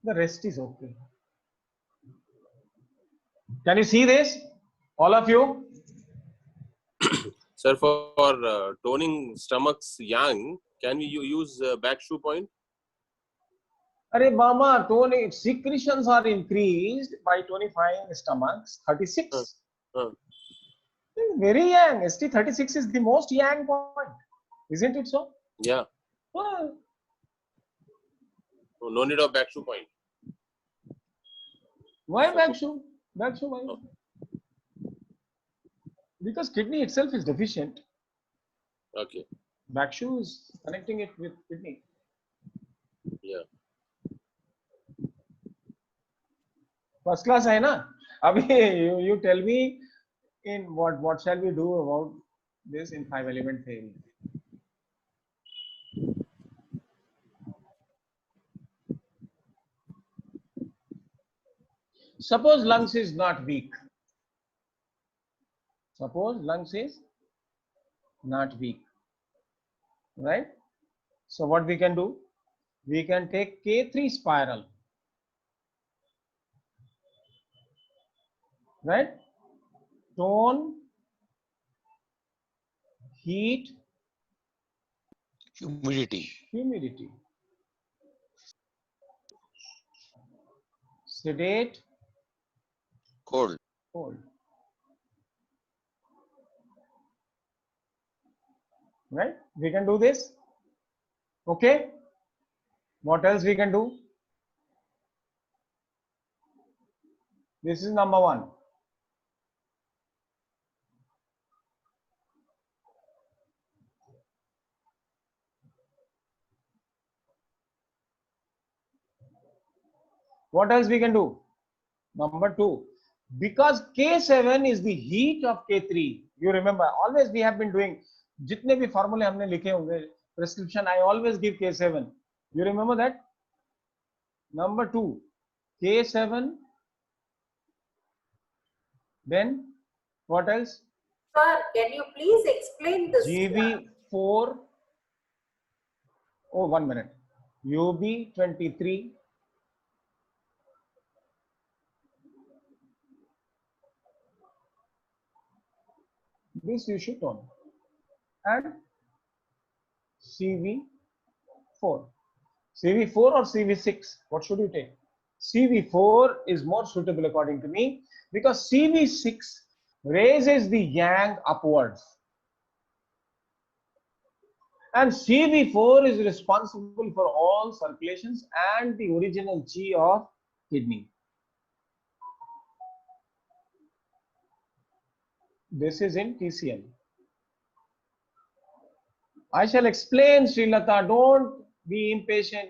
The rest is okay. Can you see this, all of you? Sir, for toning stomachs yang, can we use back shoe point? Arey mama, toning secretions are increased by tonifying stomachs. 36. Very yang. ST36 is the most yang point, isn't it so? Yeah. Well, So no need of back shoe point. why back shoe? Back shoe, why? Because kidney itself is deficient. Okay. Back shoe is connecting it with kidney. Yeah. First class hai na? Abhi you tell me in what shall we do about this in 5-element theory? Suppose lungs is not weak. Suppose lungs is not weak, right? So what we can do? We can take K3 spiral, right? Tone, heat, Humidity. humidity, sedate, Cold. cold. Right? We can do this. Okay. What else we can do? This is number one. What else we can do? Number two. Because K7 is the heat of K3. You remember, always we have been doing, जितने भी formula हमने लिखे होंगे, prescription, I always give K7. You remember that? Number two, K7. Then what else? Sir, can you please explain this? GV4. Oh, 1 minute. UB23. This you should know. And CV4. CV4 or CV6? What should you take? CV4 is more suitable according to me, because CV6 raises the yang upwards. And CV4 is responsible for all circulations and the original chi of kidney. This is in TCM. I shall explain, Srilata. Don't be impatient.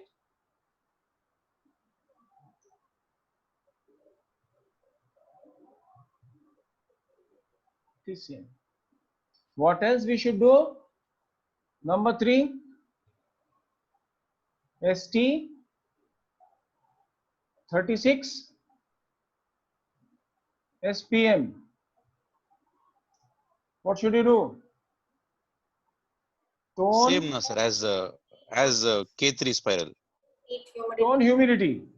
TCM. What else we should do? Number 3, ST36, SPM. What should you do? Tone. Same, no, sir, as K3 spiral. Heat, humidity. Tone, humidity.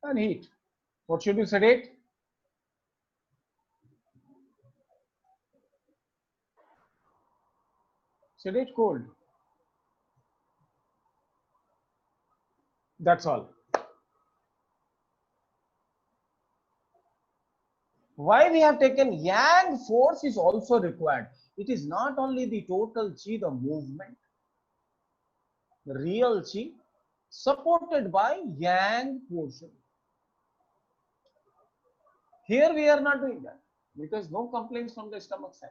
And heat. What should you sedate? Sedate cold. That's all. Why we have taken yang force is also required. It is not only the total chi, the movement, the real chi, supported by yang portion. Here we are not doing that because no complaints from the stomach side.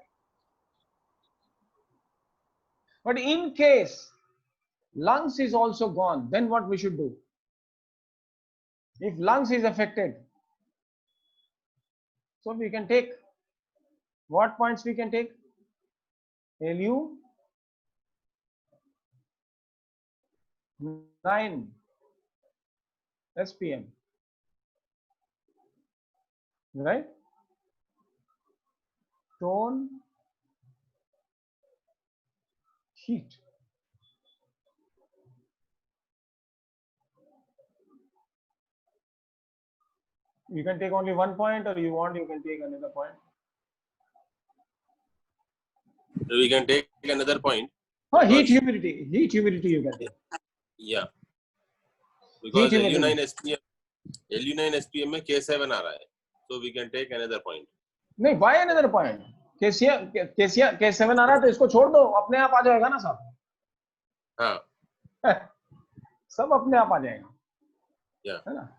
But in case lungs is also gone, then what we should do? If lungs is affected, so we can take what points we can take? LU 9 SPM, right? Tone, heat. You can take only one point, or you can take another point. So we can take another point. Oh, heat, humidity. Heat, humidity you can take. Yeah. Because Heat, LU9 humidity. SPM में K7 आ रहा है. So we can take another point. नहीं, why another point? K7 आ रहा है तो इसको छोड़ दो, अपने आप आ जाएगा ना सब. हाँ. सब अपने आप आ जाएगा. Yeah. है ना?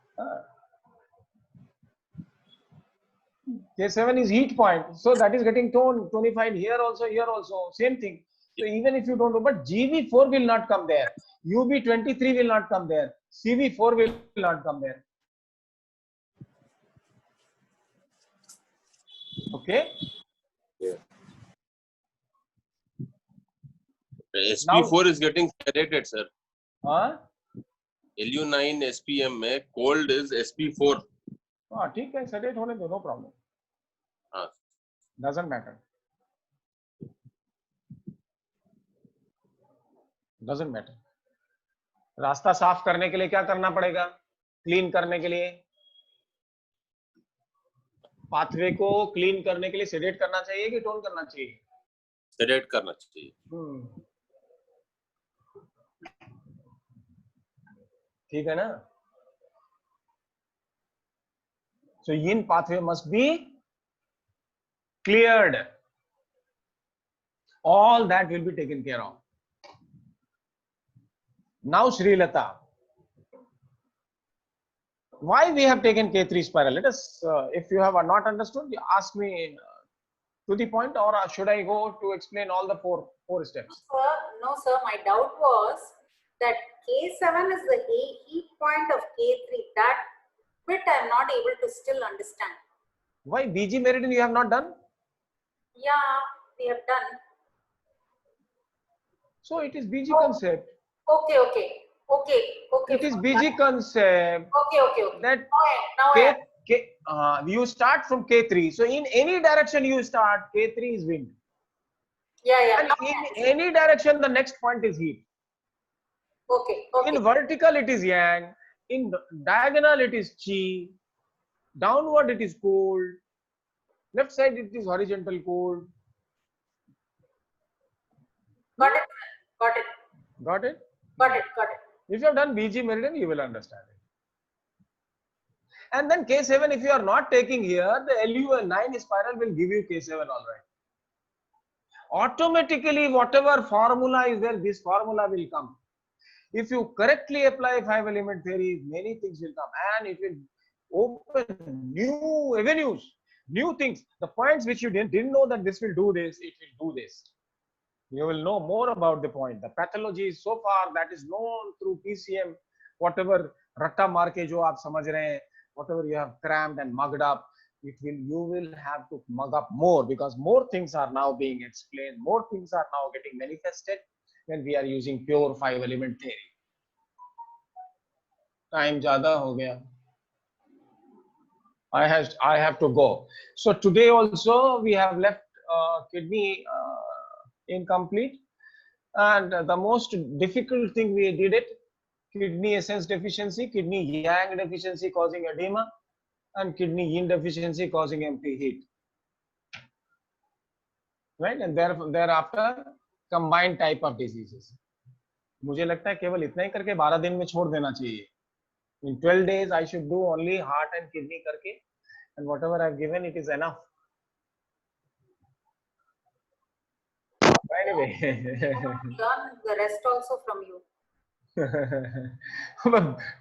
K7 is heat point, so that is getting tonified here also, same thing. So even if you don't know, but GV4 will not come there, UB23 will not come there, CV4 will not come there. Okay. Yeah. SP4 is getting sedated, sir. LU9 SPM में cold is SP4. हाँ, ठीक है, sedate होने दो, no problem. हाँ. Doesn't matter. Doesn't matter. रास्ता साफ करने के लिए क्या करना पड़ेगा? क्लीन करने के लिए, पाथवे को क्लीन करने के लिए सेडेट करना चाहिए कि टोन करना चाहिए? सेडेट करना चाहिए. ठीक है ना? So yin pathway must be cleared. All that will be taken care of. Now Srilata, why we have taken K3 spiral? Let us, if you have not understood, ask me to the point, or should I go to explain all the four steps? No, sir. My doubt was that K7 is the heat point of K3. That bit I am not able to still understand. Why BG meridian you have not done? Yeah, we have done. So it is BG concept. Okay. It is BG concept. Okay. That now you start from K3. So in any direction you start, K3 is wind. Yeah. And in any direction, the next point is heat. Okay. In vertical, it is yang. In diagonal, it is chi. Downward, it is cold. Left side, it is horizontal cold. Got it? If you have done BG meridian, you will understand it. And then K7, if you are not taking here, the LU9 spiral will give you K7 all right. Automatically, whatever formula is there, this formula will come. If you correctly apply 5 element theory, many things will come, and it will open new avenues, new things. The points which you didn't know that this will do this, it will do this. You will know more about the point. The pathology is so far that is known through PCM. Whatever ratta marke jo aap samajh rahe hain, whatever you have crammed and mugged up, you will have to mug up more, because more things are now being explained, more things are now getting manifested when we are using pure 5 element theory. Time ज़्यादा हो गया. I have to go. So today also we have left kidney incomplete, and the most difficult thing we did it, kidney essence deficiency, kidney yang deficiency causing edema, and kidney yin deficiency causing empty heat. Right, and thereafter combined type of diseases. मुझे लगता है केवल इतना ही करके 12 दिन में छोड़ देना चाहिए. In 12 days I should do only heart and kidney करके, and whatever I've given it is enough. Anyway. Learn the rest also from you.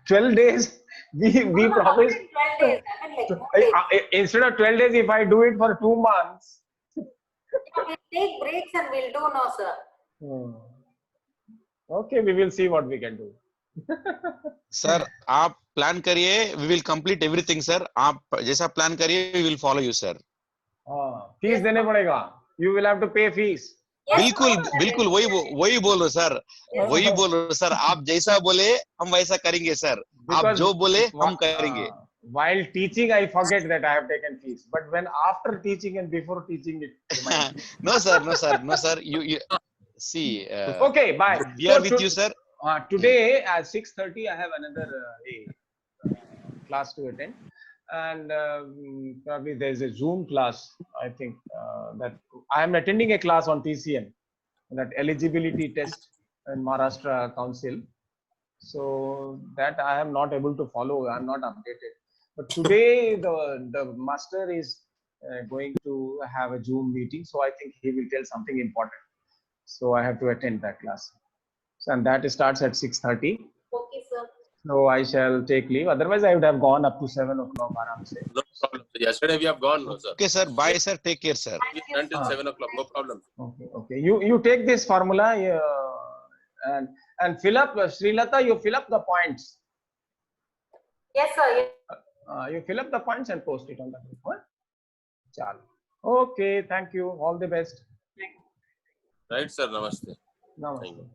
12 days we promised. 12 days. I mean, like, more days. Instead of 12 days, if I do it for 2 months. We'll take breaks and we'll do no, sir. Okay, we will see what we can do. Sir आप plan करिए, we will complete everything sir. आप जैसा plan करिए, we will follow you sir. Fees देने पड़ेगा. You will have to pay fees. Yes, बिल्कुल sir. बिल्कुल वही बोल रहे सर, वही बोल रहे सर. आप जैसा बोले हम वैसा करेंगे सर. आप Because जो बोले हम करेंगे. While teaching, I forget that I have taken fees. But when after teaching and before teaching, it reminds me. No sir. You see. Okay, bye. We are with you sir. Today at 6:30, I have another class to attend, and probably there is a Zoom class. I think that I am attending a class on TCM, that eligibility test in Maharashtra Council. So that I am not able to follow. I am not updated. But today the master is going to have a Zoom meeting, so I think he will tell something important. So I have to attend that class. So, and that starts at 6:30. Okay, sir. So I shall take leave. Otherwise, I would have gone up to 7 o'clock. No problem. Yesterday we have gone, no, sir. Okay sir. Bye sir. Take care sir. Until 7 o'clock. No problem. Okay. You take this formula and fill up, Srilata. You fill up the points. Yes, sir. Yes. You fill up the points and post it on the group. Huh? Chalo. Okay. Thank you. All the best. Right, sir. Namaste. Namaste. Thank you.